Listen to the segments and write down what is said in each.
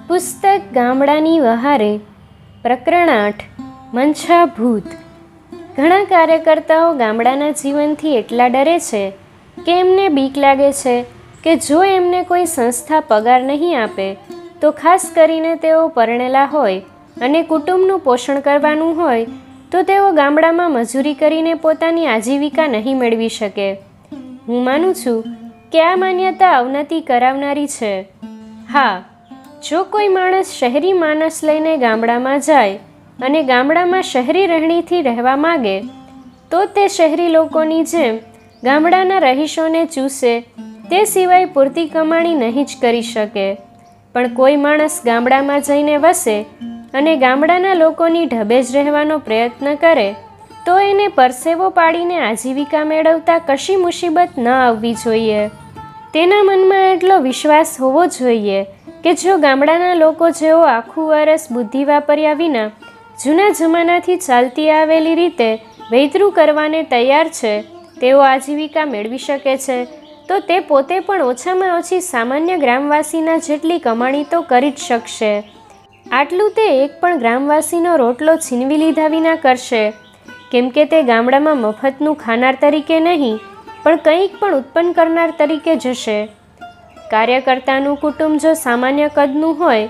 પુસ્તક ગામડાની વહારે પ્રકરણ 8 મંછાભૂત. ઘણા કાર્યકર્તાઓ ગામડાના જીવનથી એટલા ડરે છે કે એમને બીક લાગે છે કે જો એમને કોઈ સંસ્થા પગાર નહીં આપે તો ખાસ કરીને તેઓ પરણેલા હોય અને કુટુંબનું પોષણ કરવાનું હોય તો તેઓ ગામડામાં મજૂરી કરીને પોતાની આજીવિકા નહીં મેળવી શકે. હું માનું છું કે આ માન્યતા અવનતિ કરાવનારી છે. હા, જો કોઈ માણસ શહેરી માનસ લઈને ગામડામાં જાય અને ગામડામાં શહેરી રહેણીથી રહેવા માગે તો તે શહેરી લોકોની જેમ ગામડાના રહીશોને ચૂસે તે સિવાય પૂરતી કમાણી નહીં જ કરી શકે. પણ કોઈ માણસ ગામડામાં જઈને વસે અને ગામડાના લોકોની ઢબે જ રહેવાનો પ્રયત્ન કરે તો એને પરસેવો પાડીને આજીવિકા મેળવતા કશી મુસીબત ન આવવી જોઈએ. તેના મનમાં એટલો વિશ્વાસ હોવો જોઈએ કે જો ગામડાના લોકો જેઓ આખું વરસ બુદ્ધિ વાપર્યા વિના જૂના જમાનાથી ચાલતી આવેલી રીતે વૈતરું કરવાને તૈયાર છે, તેઓ આજીવિકા મેળવી શકે છે, તો તે પોતે પણ ઓછામાં ઓછી સામાન્ય ગ્રામવાસીના જેટલી કમાણી તો કરી જ શકશે. આટલું તે એક પણ ગ્રામવાસીનો રોટલો છીનવી લીધા વિના કરશે, કેમ કે તે ગામડામાં મફતનું ખાનાર તરીકે નહીં પણ કંઈક પણ ઉત્પન્ન કરનાર તરીકે જશે. કાર્યકર્તાનું કુટુંબ જો સામાન્ય કદનું હોય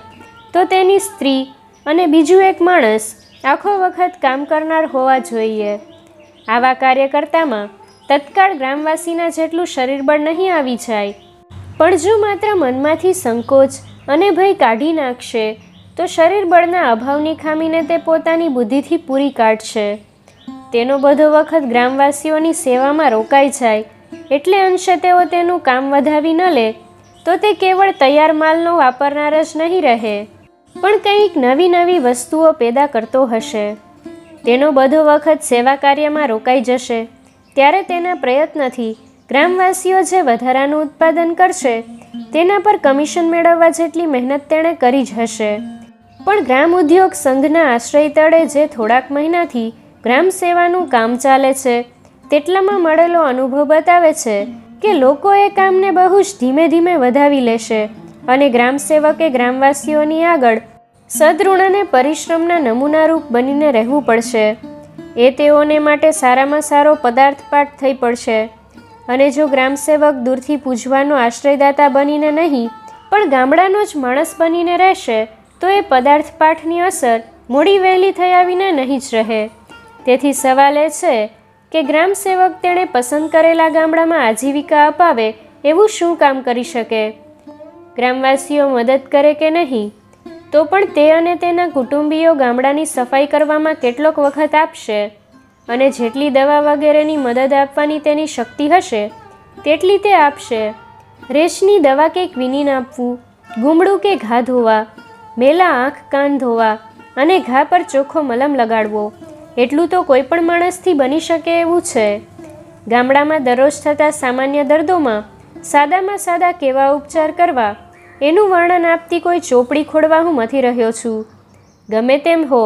તો તેની સ્ત્રી અને બીજું એક માણસ આખો વખત કામ કરનાર હોવા જોઈએ. આવા કાર્યકર્તામાં તત્કાળ ગ્રામવાસીના જેટલું શરીરબળ નહીં આવી જાય, પણ જો માત્ર મનમાંથી સંકોચ અને ભય કાઢી નાખશે તો શરીરબળના અભાવની ખામીને તે પોતાની બુદ્ધિથી પૂરી કાઢશે. તેનો બધો વખત ગ્રામવાસીઓની સેવામાં રોકાઈ જાય એટલે અંશે તેઓ તેનું કામ વધાવી ન લે તો તે કેવળ તૈયાર માલનો વાપરનાર જ નહીં રહે, પણ કંઈક નવી નવી વસ્તુઓ પેદા કરતો હશે. તેનો બધો વખત સેવા કાર્યમાં રોકાઈ જશે ત્યારે તેના પ્રયત્નથી ગ્રામવાસીઓ જે વધારાનું ઉત્પાદન કરશે તેના પર કમિશન મેળવવા જેટલી મહેનત તેણે કરી જ હશે. પણ ગ્રામ ઉદ્યોગ સંઘના આશ્રય તળે જે થોડાક મહિનાથી ગ્રામ સેવાનું કામ ચાલે છે તેટલામાં મળેલો અનુભવ બતાવે છે કે લોકો એ કામને બહુ જ ધીમે ધીમે વધાવી લેશે અને ગ્રામ સેવકે ગ્રામવાસીઓની આગળ સદૃઢ અને પરિશ્રમના નમૂનારૂપ બનીને રહેવું પડશે. એ તેઓને માટે સારામાં સારો પદાર્થપાઠ થઈ પડશે. અને જો ગ્રામસેવક દૂરથી પૂજવાનો આશ્રયદાતા બનીને નહીં પણ ગામડાનો જ માણસ બનીને રહેશે તો એ પદાર્થપાઠની અસર મોડી વહેલી થયા વિના નહીં જ રહે. તેથી સવાલ એ છે કે ગ્રામસેવક તેણે પસંદ કરેલા ગામડામાં આજીવિકા અપાવે એવું શું કામ કરી શકે? ગ્રામવાસીઓ મદદ કરે કે નહીં તો પણ તે અને તેના કુટુંબીઓ ગામડાની સફાઈ કરવામાં કેટલોક વખત આપશે અને જેટલી દવા વગેરેની મદદ આપવાની તેની શક્તિ હશે તેટલી તે આપશે. રેશની દવા કે ક્વિનિન આપવું, ગુમડું કે ઘા ધોવા, મેલા આંખ કાન ધોવા અને ઘા પર ચોખ્ખો મલમ લગાડવો એટલું તો કોઈ પણ માણસથી બની શકે એવું છે. ગામડામાં દરરોજ થતા સામાન્ય દર્દોમાં સાદામાં સાદા કેવા ઉપચાર કરવા એનું વર્ણન આપતી કોઈ ચોપડી ખોડવા હું મથી રહ્યો છું. ગમે તેમ હો,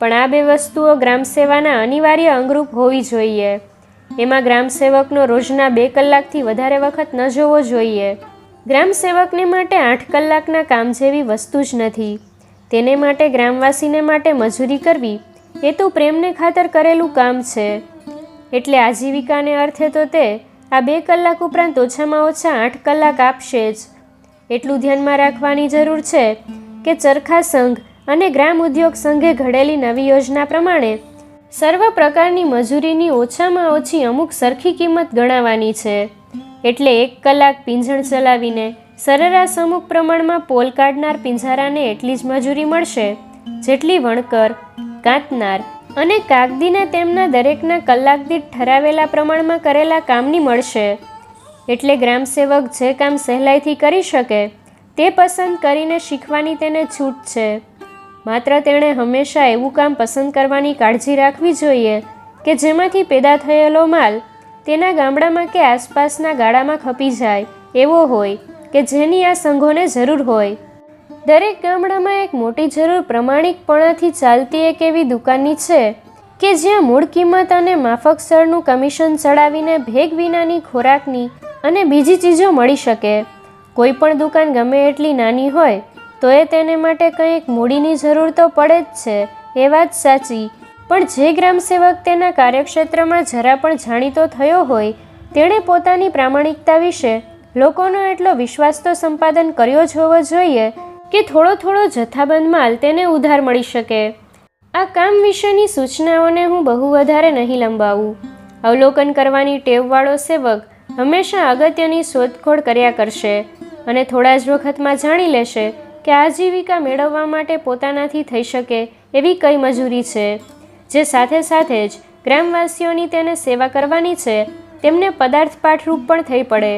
પણ આ બે વસ્તુઓ ગ્રામસેવાના અનિવાર્ય અંગરૂપ હોવી જોઈએ. એમાં ગ્રામસેવકનો રોજના 2 કલાકથી વધારે વખત ન જોવો જોઈએ. ગ્રામસેવકને માટે 8 કલાકના કામ જેવી વસ્તુ જ નથી. તેને માટે ગ્રામવાસીને માટે મજૂરી કરવી એ તો પ્રેમને ખાતર કરેલું કામ છે. એટલે આજીવિકાને અર્થે તો તે આ 2 કલાક ઉપરાંત ઓછામાં ઓછા 8 કલાક આપશે જ. એટલું ધ્યાનમાં રાખવાની જરૂર છે કે ચરખા સંઘ અને ગ્રામ ઉદ્યોગ સંઘે ઘડેલી નવી યોજના પ્રમાણે સર્વ પ્રકારની મજૂરીની ઓછામાં ઓછી અમુક સરખી કિંમત ગણાવવાની છે. એટલે 1 કલાક પીંજણ ચલાવીને સરેરાશ અમુક પ્રમાણમાં પોલ કાઢનાર પિંજારાને એટલી જ મજૂરી મળશે જેટલી વણકર, કાંતનાર અને કાગદીને તેમના દરેકના કલાક દીઠ ઠરાવેલા પ્રમાણમાં કરેલા કામની મળશે. એટલે ગ્રામસેવક જે કામ સહેલાઈથી કરી શકે તે પસંદ કરીને શીખવાની તેને છૂટ છે. માત્ર તેણે હંમેશા એવું કામ પસંદ કરવાની કાળજી રાખવી જોઈએ કે જેમાંથી પેદા થયેલો માલ તેના ગામડામાં કે આસપાસના ગાળામાં ખપી જાય એવો હોય કે જેની આ સંઘોને જરૂર હોય. દરેક ગામડામાં એક મોટી જરૂર પ્રમાણિકપણાથી ચાલતી એક એવી દુકાનની છે કે જ્યાં મૂળ કિંમત અને માફક સ્થળનું કમિશન ચડાવીને ભેગ વિનાની ખોરાકની અને બીજી ચીજો મળી શકે. કોઈ પણ દુકાન ગમે એટલી નાની હોય તો એ તેને માટે કંઈક મૂડીની જરૂર તો પડે જ છે, એ વાત સાચી. પણ જે ગ્રામસેવક તેના કાર્યક્ષેત્રમાં જરા પણ જાણીતો થયો હોય, તેણે પોતાની પ્રામાણિકતા વિશે લોકોનો એટલો વિશ્વાસ તો સંપાદન કર્યો જ હોવો જોઈએ કે થોડો થોડો જથ્થાબંધ માલ તેને ઉધાર મળી શકે. આ કામ વિશેની સૂચનાઓને હું બહુ વધારે નહીં લંબાવું. અવલોકન કરવાની ટેવવાળો સેવક હંમેશા અગત્યની શોધખોળ કર્યા કરશે અને થોડા જ વખતમાં જાણી લેશે કે આજીવિકા મેળવવા માટે પોતાનાથી થઈ શકે એવી કઈ મજૂરી છે, જે સાથે સાથે જ ગ્રામવાસીઓની તેને સેવા કરવાની છે તેમને પદાર્થ પાઠરૂપ પણ થઈ પડે.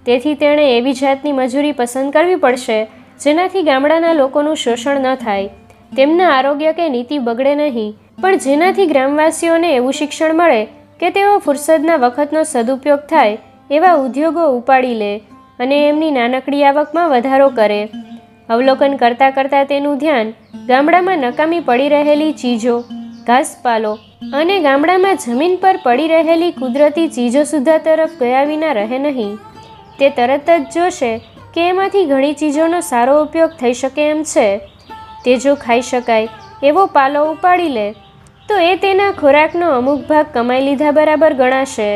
તેથી તેણે એવી જાતની મજૂરી પસંદ કરવી પડશે જેનાથી ગામડાના લોકોનું શોષણ ન થાય, તેમના આરોગ્ય કે નીતિ બગડે નહીં, પણ જેનાથી ગ્રામવાસીઓને એવું શિક્ષણ મળે કે તેઓ ફુરસદના વખતનો સદુપયોગ થાય એવા ઉદ્યોગો ઉપાડી લે અને એમની નાનકડી આવકમાં વધારો કરે. અવલોકન કરતાં કરતાં તેનું ધ્યાન ગામડામાં નકામી પડી રહેલી ચીજો, ઘાસપાલો અને ગામડામાં જમીન પર પડી રહેલી કુદરતી ચીજો સુધા તરફ ગયા વિના રહે નહીં. તે તરત જ જોશે કે એમાંથી ઘણી ચીજોનો સારો ઉપયોગ થઈ શકે એમ છે. તે જો ખાઈ શકાય એવો પાલો ઉપાડી લે તો એ તેના ખોરાકનો અમુક ભાગ કમાઈ લીધા બરાબર ગણાશે.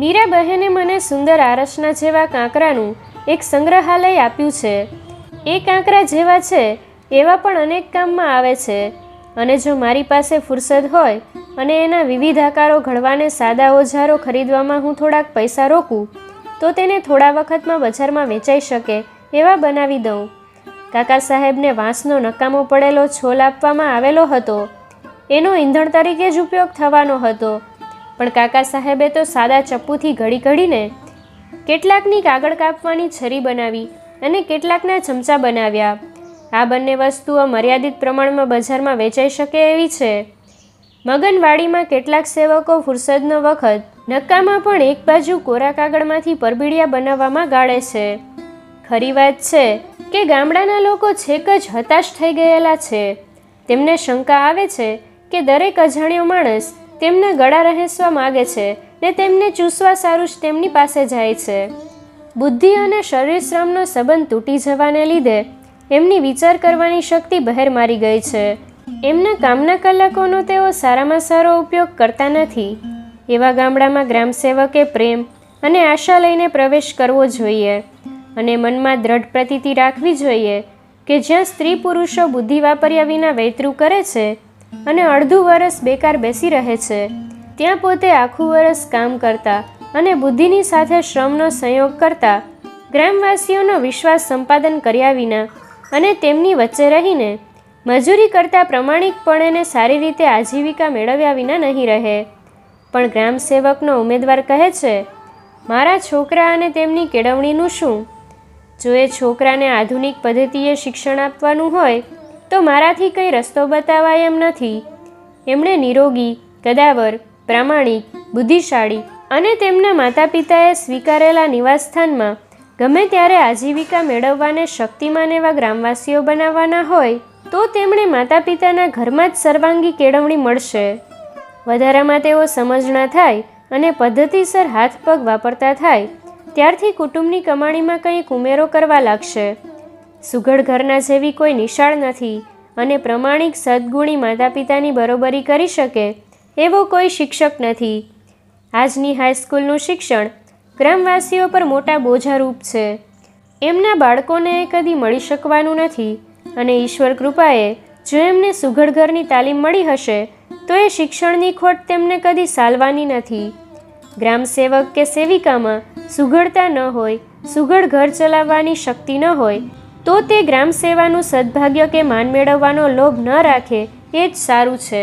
મીરાબહેને મને સુંદર આરસના જેવા કાંકરાનું એક સંગ્રહાલય આપ્યું છે. એ કાંકરા જેવા છે એવા પણ અનેક કામમાં આવે છે અને જો મારી પાસે ફુરસદ હોય અને એના વિવિધ આકારો ઘડવાને સાદા ઓજારો ખરીદવામાં હું થોડાક પૈસા રોકું તો તેને થોડા વખતમાં બજારમાં વેચાઈ શકે એવા બનાવી દઉં. કાકા સાહેબને વાંસનો નકામો પડેલો છોલ આપવામાં આવેલો હતો. એનો ઈંધણ તરીકે જ ઉપયોગ થવાનો હતો, પણ કાકા સાહેબે તો સાદા ચપ્પુથી ઘડી ઘડીને કેટલાકની કાગળ કાપવાની છરી બનાવી અને કેટલાકના ચમચા બનાવ્યા. આ બંને વસ્તુઓ મર્યાદિત પ્રમાણમાં બજારમાં વેચાઈ શકે એવી છે. મગનવાડીમાં કેટલાક સેવકો ફુરસદનો વખત નકામાં પણ એક બાજુ કોરા કાગળમાંથી પરબીડિયા બનાવવામાં ગાળે છે. ખરી વાત છે કે ગામડાના લોકો છેક જ હતાશ થઈ ગયેલા છે. તેમને શંકા આવે છે કે દરેક અજાણ્યો માણસ તેમના ગળા રહેસવા માગે છે ને તેમને ચૂસવા સારું જ તેમની પાસે જાય છે. બુદ્ધિ અને શરીર શ્રમનો સંબંધ તૂટી જવાને લીધે એમની વિચાર કરવાની શક્તિ બહેર મારી ગઈ છે. એમના કામના કલાકોનો તેઓ સારામાં સારો ઉપયોગ કરતા નથી. એવા ગામડામાં ગ્રામસેવકે પ્રેમ અને આશા લઈને પ્રવેશ કરવો જોઈએ અને મનમાં દ્રઢ પ્રતીતિ રાખવી જોઈએ કે જ્યાં સ્ત્રી પુરુષો બુદ્ધિ વાપર્યા વિના વૈતરું કરે છે અને અડધું વરસ બેકાર બેસી રહે છે, ત્યાં પોતે આખું વરસ કામ કરતા અને બુદ્ધિની સાથે શ્રમનો સંયોગ કરતા ગ્રામવાસીઓનો વિશ્વાસ સંપાદન કર્યા વિના અને તેમની વચ્ચે રહીને મજૂરી કરતા પ્રમાણિકપણેને સારી રીતે આજીવિકા મેળવ્યા વિના નહીં રહે. પણ ગ્રામસેવકનો ઉમેદવાર કહે છે, મારા છોકરા અને તેમની કેળવણીનું શું? જો એ છોકરાને આધુનિક પદ્ધતિએ શિક્ષણ આપવાનું હોય તો મારાથી કંઈ રસ્તો બતાવાય એમ નથી. એમણે નિરોગી, કદાવર, પ્રામાણિક, બુદ્ધિશાળી અને તેમના માતા પિતાએ સ્વીકારેલા નિવાસસ્થાનમાં ગમે ત્યારે આજીવિકા મેળવવાને શક્તિમાન એવા ગ્રામવાસીઓ બનાવવાના હોય તો તેમણે માતા પિતાના ઘરમાં જ સર્વાંગી કેળવણી મળશે. વધારામાં તેઓ સમજણા થાય અને પદ્ધતિસર હાથ પગ વાપરતા થાય ત્યારથી કુટુંબની કમાણીમાં કંઈક ઉમેરો કરવા લાગશે. સુઘડ ઘરના જેવી કોઈ નિશાળ નથી અને પ્રમાણિક સદ્ગુણી માતા પિતાની બરોબરી કરી શકે એવો કોઈ શિક્ષક નથી. આજની હાઈસ્કૂલનું શિક્ષણ ગ્રામવાસીઓ પર મોટા બોજારૂપ છે. એમના બાળકોને એ કદી મળી શકવાનું નથી અને ઈશ્વર કૃપાએ જો એમને સુઘડ ઘરની તાલીમ મળી હશે તો એ શિક્ષણની ખોટ તેમને કદી સાલવાની નથી. ગ્રામસેવક કે સેવિકામાં સુઘડતા ન હોય, સુઘડ ઘર ચલાવવાની શક્તિ ન હોય તો તે ગ્રામ સેવાનું સદભાગ્ય કે માન મેળવવાનો લોભ ન રાખે એ જ સારું છે.